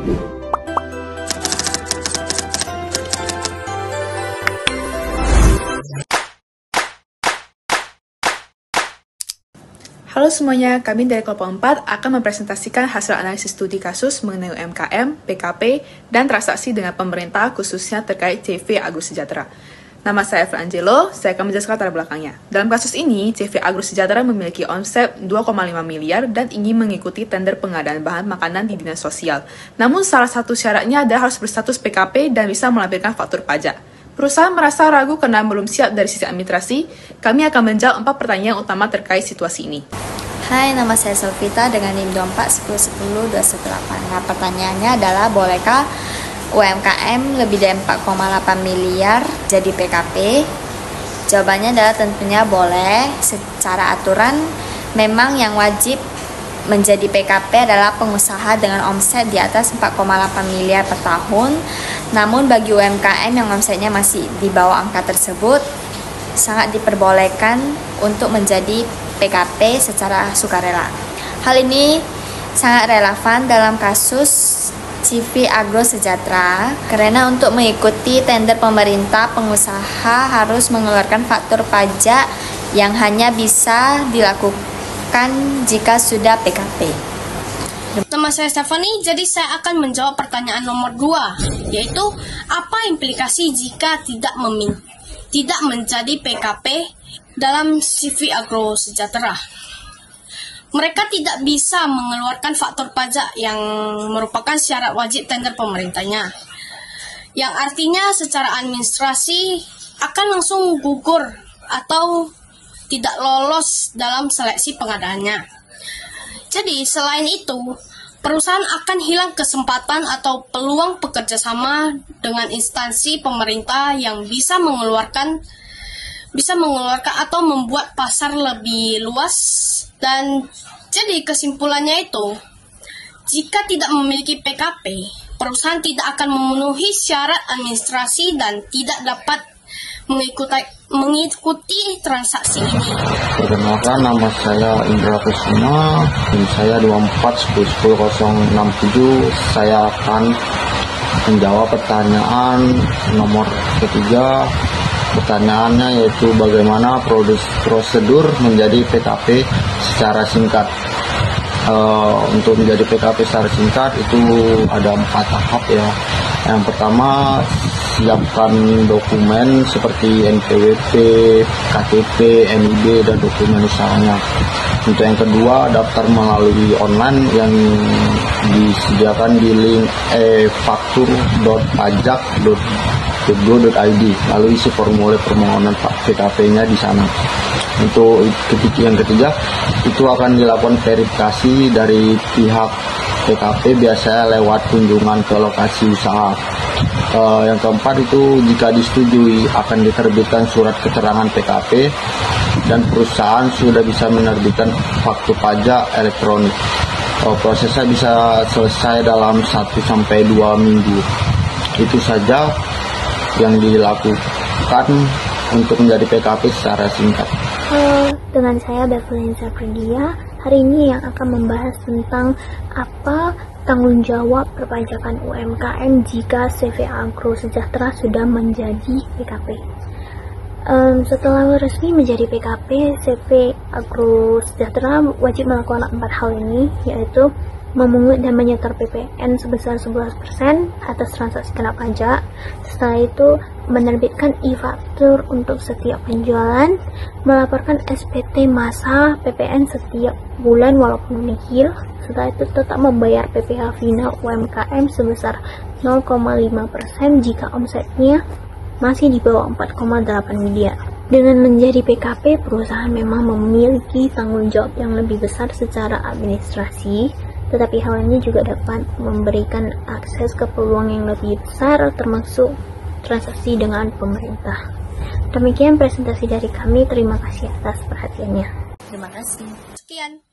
Halo semuanya, kami dari kelompok 4 akan mempresentasikan hasil analisis studi kasus mengenai UMKM, PKP, dan transaksi dengan pemerintah khususnya terkait CV Agro Sejahtera. Nama saya Evan Angelo, saya akan menjelaskan latar belakangnya. Dalam kasus ini, CV Agro Sejahtera memiliki omset 2,5 miliar dan ingin mengikuti tender pengadaan bahan makanan di dinas sosial. Namun salah satu syaratnya adalah harus berstatus PKP dan bisa melampirkan faktur pajak. Perusahaan merasa ragu karena belum siap dari sisi administrasi. Kami akan menjawab 4 pertanyaan utama terkait situasi ini. Hai, nama saya Selvita dengan NIM 2410218. Nah, pertanyaannya adalah, bolehkah UMKM lebih dari 4,8 miliar jadi PKP? Jawabannya adalah tentunya boleh. Secara aturan, memang yang wajib menjadi PKP adalah pengusaha dengan omset di atas 4,8 miliar per tahun. Namun bagi UMKM yang omsetnya masih di bawah angka tersebut, sangat diperbolehkan untuk menjadi PKP secara sukarela. Hal ini sangat relevan dalam kasus CV Agro Sejahtera, karena untuk mengikuti tender pemerintah, pengusaha harus mengeluarkan faktur pajak yang hanya bisa dilakukan jika sudah PKP. Nama saya Stephanie, jadi saya akan menjawab pertanyaan nomor 2, yaitu apa implikasi jika tidak menjadi PKP dalam CV Agro Sejahtera. Mereka tidak bisa mengeluarkan faktur pajak yang merupakan syarat wajib tender pemerintahnya, yang artinya secara administrasi akan langsung gugur atau tidak lolos dalam seleksi pengadaannya. Jadi selain itu, perusahaan akan hilang kesempatan atau peluang bekerjasama dengan instansi pemerintah yang bisa mengeluarkan atau membuat pasar lebih luas. Dan jadi kesimpulannya itu, jika tidak memiliki PKP, perusahaan tidak akan memenuhi syarat administrasi dan tidak dapat mengikuti transaksi ini. Perkenalkan, nama saya Indra Kusuma, NIM saya 2411067. Saya akan menjawab pertanyaan nomor ketiga. Pertanyaannya yaitu bagaimana prosedur menjadi PKP secara singkat. Untuk menjadi PKP secara singkat itu ada 4 tahap ya. Yang pertama, siapkan dokumen seperti NPWP, KTP, NIB, dan dokumen usahanya. Untuk yang kedua, daftar melalui online yang disediakan di link e-faktur.pajak.go.id. Lalu isi formulir permohonan PKP-nya di sana. Untuk yang ketiga, itu akan dilakukan verifikasi dari pihak PKP, biasanya lewat kunjungan ke lokasi usaha. Yang keempat itu, jika disetujui, akan diterbitkan surat keterangan PKP dan perusahaan sudah bisa menerbitkan faktur pajak elektronik. Prosesnya bisa selesai dalam 1-2 minggu. Itu saja yang dilakukan untuk menjadi PKP secara singkat. Halo, dengan saya Bevelin Sapridia. Hari ini yang akan membahas tentang apa tanggung jawab perpajakan UMKM jika CV Agro Sejahtera sudah menjadi PKP. Setelah resmi menjadi PKP, CV Agro Sejahtera wajib melakukan 4 hal ini, yaitu memungut dan menyetor PPN sebesar 11% atas transaksi kena pajak. Setelah itu, menerbitkan e-faktur untuk setiap penjualan, melaporkan SPT masa PPN setiap bulan walaupun nihil. Setelah itu, tetap membayar PPh final UMKM sebesar 0,5% jika omsetnya masih di bawah 4,8 miliar. Dengan menjadi PKP, perusahaan memang memiliki tanggung jawab yang lebih besar secara administrasi, tetapi hal ini juga dapat memberikan akses ke peluang yang lebih besar, termasuk transaksi dengan pemerintah. Demikian presentasi dari kami, terima kasih atas perhatiannya. Terima kasih. Sekian.